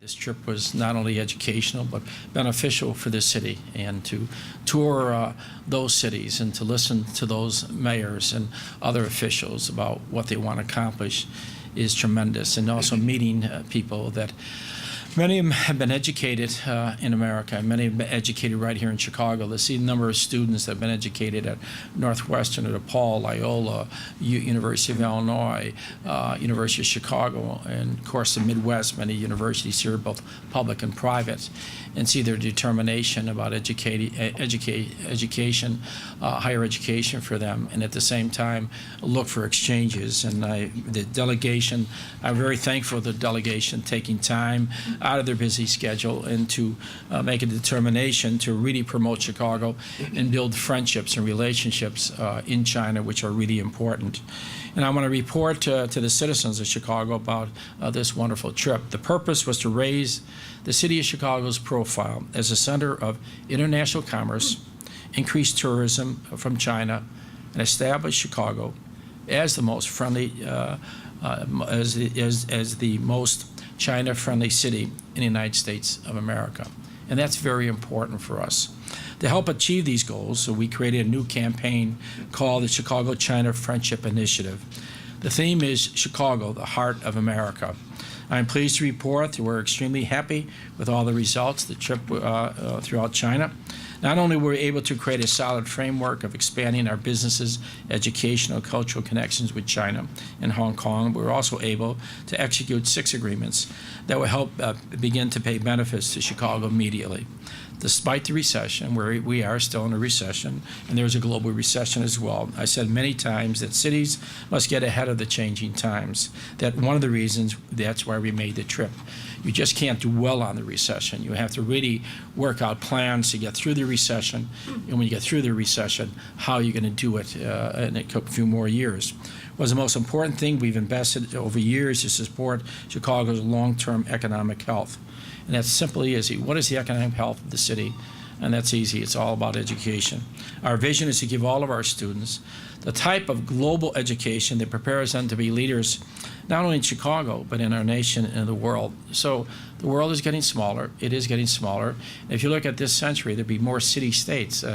This trip was not only educational but beneficial for the city, and to tour those cities and to listen to those mayors and other officials about what they want to accomplish is tremendous. And also meeting people that many of them have been educated in America. Many have been educated right here in Chicago. To see the number of students that have been educated at Northwestern, or DePaul, Loyola, University of Illinois, University of Chicago, and of course the Midwest, many universities here, both public and private, and see their determination about education, higher education for them, and at the same time look for exchanges. And the delegation, I'm very thankful for the delegation taking time out of their busy schedule and to make a determination to really promote Chicago and build friendships and relationships in China, which are really important. And I want to report to the citizens of Chicago about this wonderful trip. The purpose was to raise the city of Chicago's profile as a center of international commerce, increase tourism from China, and establish Chicago as the most friendly, as the most China-friendly city in the United States of America. And that's very important for us. To help achieve these goals, so we created a new campaign called the Chicago-China Friendship Initiative. The theme is Chicago, the heart of America. I'm pleased to report that we're extremely happy with all the results of the trip throughout China. Not only were we able to create a solid framework of expanding our businesses, educational, cultural connections with China and Hong Kong, we were also able to execute 6 agreements that will help begin to pay benefits to Chicago immediately. Despite the recession, where we are still in a recession, and there's a global recession as well, I said many times that cities must get ahead of the changing times. That one of the reasons, that's why we made the trip. You just can't dwell on the recession. You have to really work out plans to get through the recession, and when you get through the recession, how you're going to do it in a few more years. Was the most important thing we've invested over years to support Chicago's long-term economic health. And that's simply easy. What is the economic health of the city? And that's easy. It's all about education. Our vision is to give all of our students the type of global education that prepares them to be leaders, not only in Chicago, but in our nation and the world. So the world is getting smaller. It is getting smaller. If you look at this century, there'll be more city-states.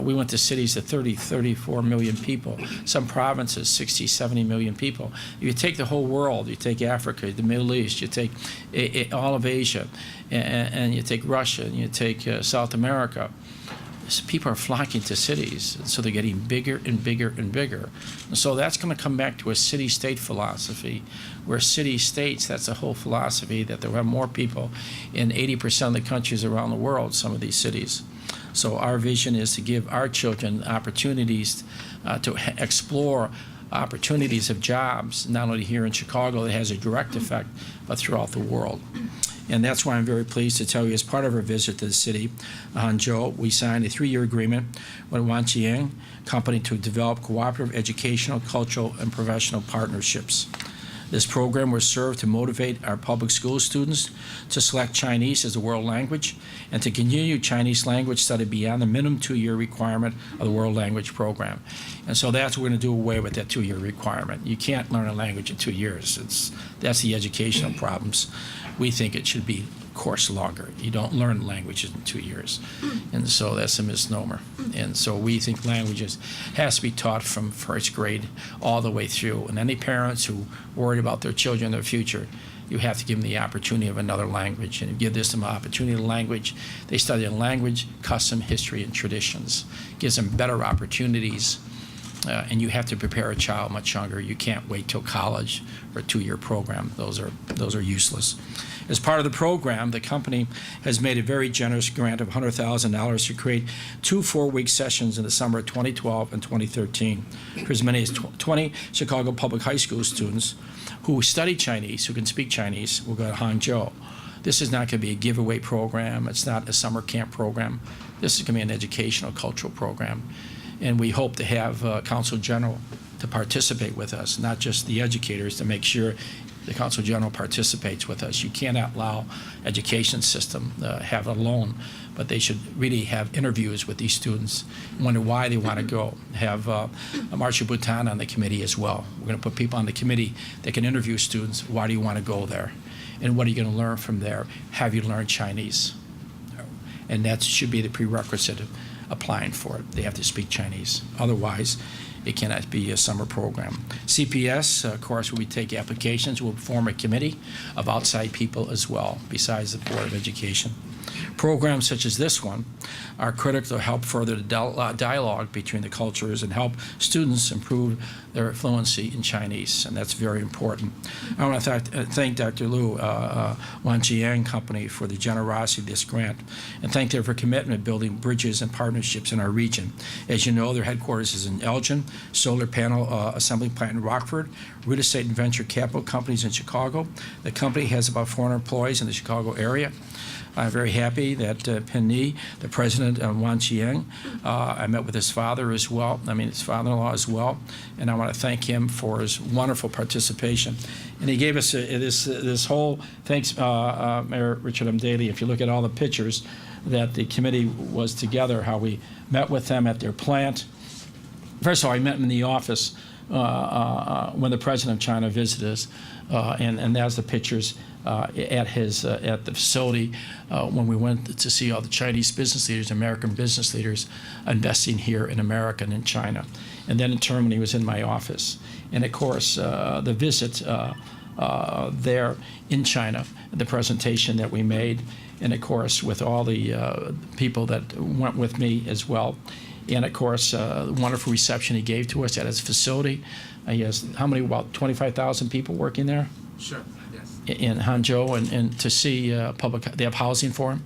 We went to cities of 30, 34 million people. Some provinces, 60, 70 million people. If you take the whole world, you take Africa, the Middle East, you take all of Asia, and you take Russia, and you take South America, people are flocking to cities, so they're getting bigger and bigger and bigger. And so that's going to come back to a city-state philosophy, where city-states, that's the whole philosophy, that there are more people in 80% of the countries around the world, some of these cities. So our vision is to give our children opportunities to explore opportunities of jobs, not only here in Chicago, that has a direct effect, but throughout the world. And that's why I'm very pleased to tell you, as part of our visit to the city of Hangzhou, we signed a 3-year agreement with Wanqiang Company to develop cooperative educational, cultural, and professional partnerships. This program will serve to motivate our public school students to select Chinese as a world language and to continue Chinese language study beyond the minimum 2-year requirement of the world language program. And so that's what we're going to do away with, that 2-year requirement. You can't learn a language in 2 years. That's the educational problems. We think it should be, of course, longer. You don't learn languages in 2 years. And so that's a misnomer. And so we think languages has to be taught from first grade all the way through. And any parents who worried about their children, their future, you have to give them the opportunity of another language. And give this them an opportunity of language. They study a language, custom, history, and traditions. Gives them better opportunities. And you have to prepare a child much younger. You can't wait till college or a 2-year program. Those are useless. As part of the program, the company has made a very generous grant of $100,000 to create 2 4-week sessions in the summer of 2012 and 2013 for as many as 20 Chicago public high school students who study Chinese, who can speak Chinese, will go to Hangzhou. This is not going to be a giveaway program. It's not a summer camp program. This is going to be an educational, cultural program. And we hope to have Council General to participate with us, not just the educators, to make sure the Council General participates with us. You cannot allow education system have it alone, but they should really have interviews with these students, wonder why they want to go. Have Marcia Bhutan on the committee as well. We're going to put people on the committee that can interview students. Why do you want to go there? And what are you going to learn from there? Have you learned Chinese? And that should be the prerequisite of applying for it. They have to speak Chinese. Otherwise, it cannot be a summer program. CPS, of course, we take applications. We'll form a committee of outside people as well, besides the Board of Education. Programs such as this one are critical to help further the dialogue between the cultures and help students improve their fluency in Chinese, and that's very important. I want to thank Dr. Liu, Wanjiang Company, for the generosity of this grant, and thank them for commitment to building bridges and partnerships in our region. As you know, their headquarters is in Elgin, solar panel assembly plant in Rockford, real estate and venture capital companies in Chicago. The company has about 400 employees in the Chicago area. I'm very happy that Pin Ni, the president of Wanjiang, I met with his father as well, his father-in-law as well, and I want to thank him for his wonderful participation. And he gave us this whole, thanks Mayor Richard M. Daley, if you look at all the pictures that the committee was together, how we met with them at their plant. First of all, I met him in the office when the president of China visited us, and that's the pictures at the facility when we went to see all the Chinese business leaders, American business leaders investing here in America and in China. And then in turn when he was in my office. And of course, the visit there in China, the presentation that we made, and of course with all the people that went with me as well. And of course, the wonderful reception he gave to us at his facility. He has, how many, about 25,000 people working there? Sure, yes. In Hangzhou, and to see they have housing for him.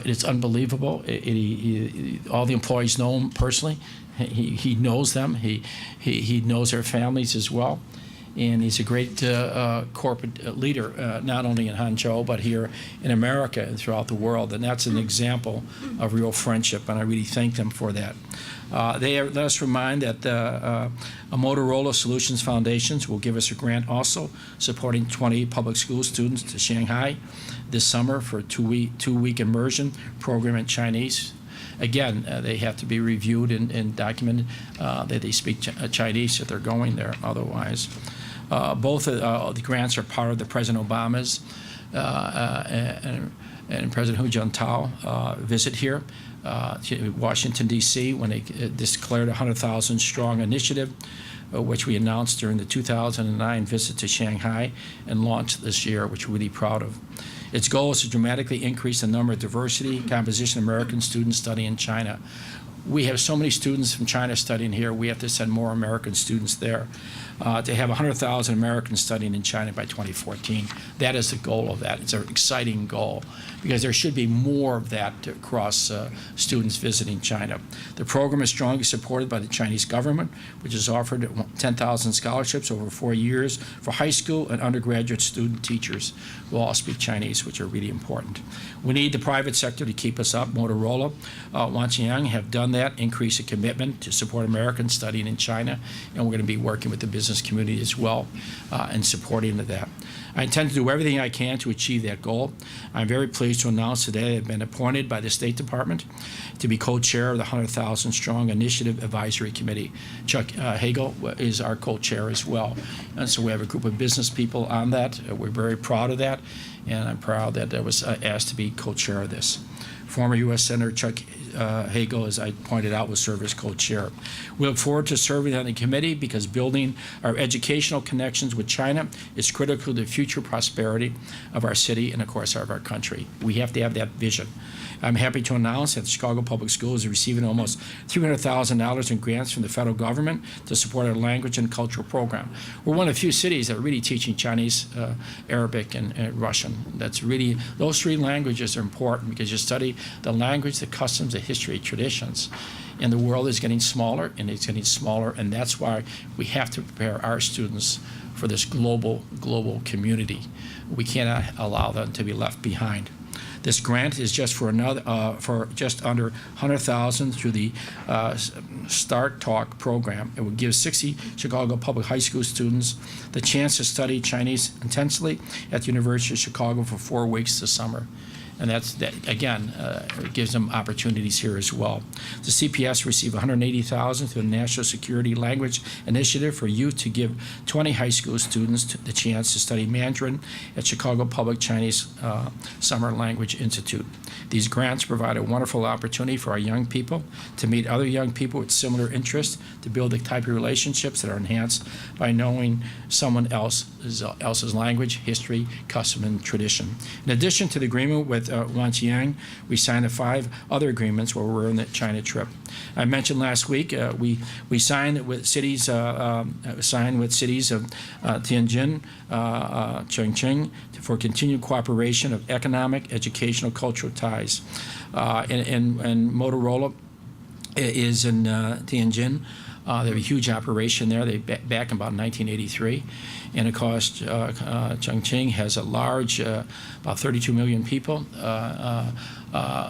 It's unbelievable. All the employees know him personally. He knows them. He knows their families as well. And he's a great corporate leader, not only in Hangzhou, but here in America and throughout the world. And that's an example of real friendship, and I really thank them for that. Let us remind that Motorola Solutions Foundations will give us a grant also supporting 20 public school students to Shanghai this summer for a two-week immersion program in Chinese. Again, they have to be reviewed and documented that they speak Chinese if they're going there otherwise. Both of the grants are part of the President Obama's and President Hu Jintao visit here to Washington, D.C. when they declared a 100,000 strong initiative, which we announced during the 2009 visit to Shanghai and launched this year, which we're really proud of. Its goal is to dramatically increase the number of diversity, composition of American students studying in China. We have so many students from China studying here, we have to send more American students there. To have 100,000 Americans studying in China by 2014. That is the goal of that. It's an exciting goal because there should be more of that across students visiting China. The program is strongly supported by the Chinese government, which has offered 10,000 scholarships over 4 years for high school and undergraduate student teachers who all speak Chinese, which are really important. We need the private sector to keep us up. Motorola, Wanjiang have done that, increase a commitment to support Americans studying in China, and we're going to be working with the business community as well and supporting that. I intend to do everything I can to achieve that goal. I'm very pleased to announce today I've been appointed by the State Department to be co-chair of the 100,000 Strong Initiative Advisory Committee. Chuck Hagel is our co-chair as well. And so we have a group of business people on that. We're very proud of that, and I'm proud that I was asked to be co-chair of this. Former U.S. Senator Chuck Hagel, as I pointed out, will serve as co-chair. We look forward to serving on the committee because building our educational connections with China is critical to the future prosperity of our city and, of course, of our country. We have to have that vision. I'm happy to announce that the Chicago Public Schools is receiving almost $300,000 in grants from the federal government to support our language and cultural program. We're one of the few cities that are really teaching Chinese, Arabic, and Russian. That's really, those three languages are important because you study the language, the customs, the history, traditions. And the world is getting smaller, and it's getting smaller, and that's why we have to prepare our students for this global community. We cannot allow them to be left behind. This grant is just for just under 100,000 through the Start Talk program. It will give 60 Chicago public high school students the chance to study Chinese intensely at the University of Chicago for 4 weeks this summer. And that again, gives them opportunities here as well. The CPS received $180,000 through the National Security Language Initiative for Youth to give 20 high school students the chance to study Mandarin at Chicago Public Chinese Summer Language Institute. These grants provide a wonderful opportunity for our young people to meet other young people with similar interests, to build the type of relationships that are enhanced by knowing someone else's language, history, custom, and tradition. In addition to the agreement with Wanqiang, we signed 5 other agreements while we were on the China trip. I mentioned last week we signed with cities of Tianjin, Chongqing for continued cooperation of economic, educational, cultural ties. And Motorola is in Tianjin. They have a huge operation there. They back in about 1983. And of course, Chongqing has a large, about 32 million people.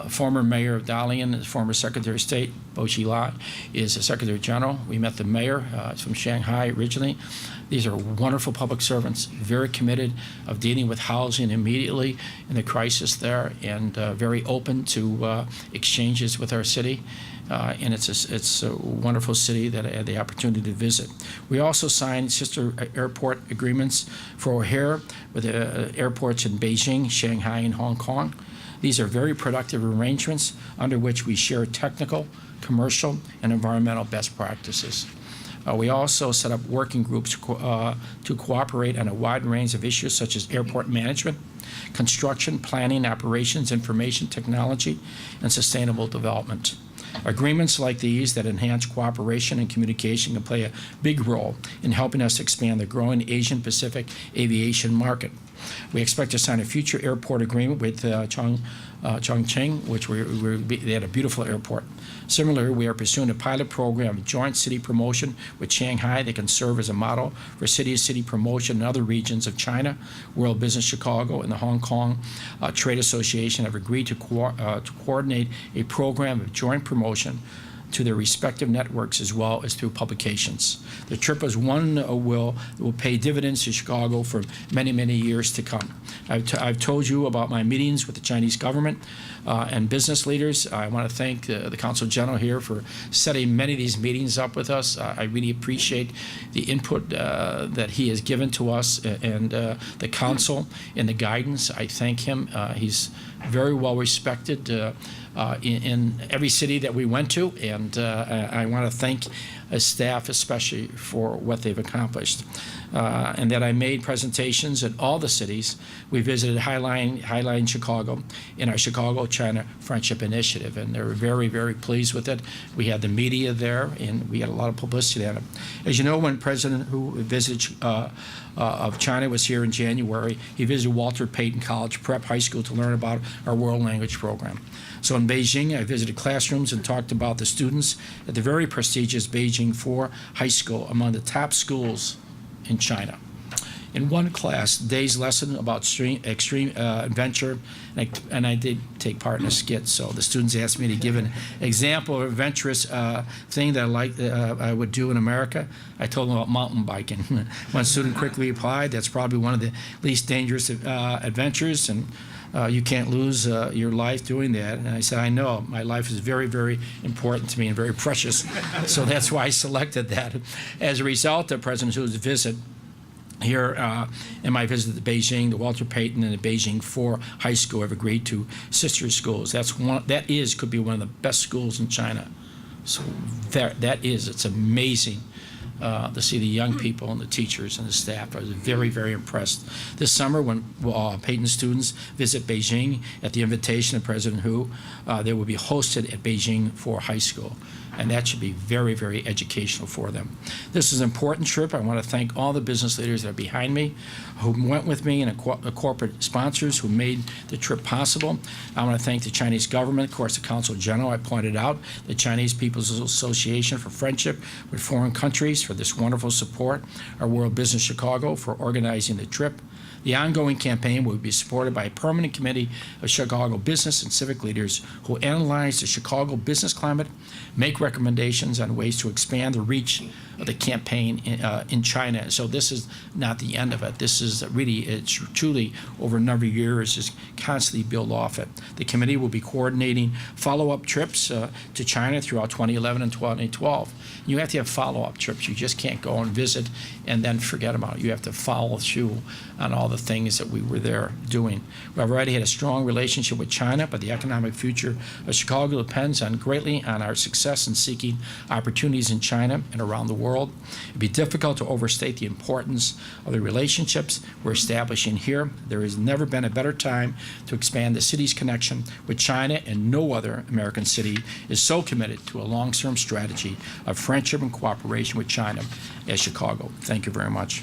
Former mayor of Dalian, the former Secretary of State, Bo Xilai, is the Secretary General. We met the mayor. He's from Shanghai originally. These are wonderful public servants, very committed of dealing with housing immediately in the crisis there, and very open to exchanges with our city. And it's a wonderful city that I had the opportunity to visit. We also signed sister airport agreements for O'Hare with airports in Beijing, Shanghai, and Hong Kong. These are very productive arrangements under which we share technical, commercial, and environmental best practices. We also set up working groups to cooperate on a wide range of issues such as airport management, construction, planning, operations, information technology, and sustainable development. Agreements like these that enhance cooperation and communication can play a big role in helping us expand the growing Asian-Pacific aviation market. We expect to sign a future airport agreement with Chongqing, which they had a beautiful airport. Similarly, we are pursuing a pilot program of joint city promotion with Shanghai that can serve as a model for city-to-city promotion in other regions of China. World Business Chicago and the Hong Kong Trade Association have agreed to coordinate a program of joint promotion to their respective networks as well as through publications. The trip is one that will pay dividends to Chicago for many, many years to come. I've told you about my meetings with the Chinese government and business leaders. I want to thank the Consul General here for setting many of these meetings up with us. I really appreciate the input that he has given to us and the Council and the guidance. I thank him. He's very well respected in every city that we went to, and I want to thank his staff especially for what they've accomplished. And that I made presentations in all the cities. We visited Highline Chicago in our Chicago-China Friendship Initiative, and they were very, very pleased with it. We had the media there, and we had a lot of publicity on it. As you know, when President Hu visited of China was here in January, he visited Walter Payton College Prep High School to learn about our world language program. So in Beijing, I visited classrooms and talked about the students at the very prestigious Beijing 4 High School, among the top schools in China. In one class, day's lesson about extreme adventure, and I did take part in a skit, so the students asked me to give an example of adventurous thing that I would do in America. I told them about mountain biking. One student quickly replied, that's probably one of the least dangerous adventures, and you can't lose your life doing that. And I said, I know, my life is very, very important to me and very precious, so that's why I selected that. As a result of President Hu's visit, here in my visit to Beijing, the Walter Payton and the Beijing 4 High School have agreed to sister schools. Could be one of the best schools in China. So it's amazing to see the young people and the teachers and the staff. I was very, very impressed. This summer, when Payton students visit Beijing at the invitation of President Hu, they will be hosted at Beijing 4 High School. And that should be very, very educational for them. This is an important trip. I want to thank all the business leaders that are behind me, who went with me, and the corporate sponsors who made the trip possible. I want to thank the Chinese government, of course, the Consul General, I pointed out, the Chinese People's Association for Friendship with Foreign Countries for this wonderful support, our World Business Chicago for organizing the trip. The ongoing campaign will be supported by a permanent committee of Chicago business and civic leaders who analyze the Chicago business climate, make recommendations on ways to expand the reach the campaign in China. So this is not the end of it. This is really, it's truly over a number of years, is constantly build off it. The committee will be coordinating follow-up trips to China throughout 2011 and 2012. You have to have follow-up trips. You just can't go and visit and then forget about it. You have to follow through on all the things that we were there doing. We've already had a strong relationship with China, but the economic future of Chicago depends greatly on our success in seeking opportunities in China and around the world. It'd be difficult to overstate the importance of the relationships we're establishing here. There has never been a better time to expand the city's connection with China, and no other American city is so committed to a long-term strategy of friendship and cooperation with China as Chicago. Thank you very much.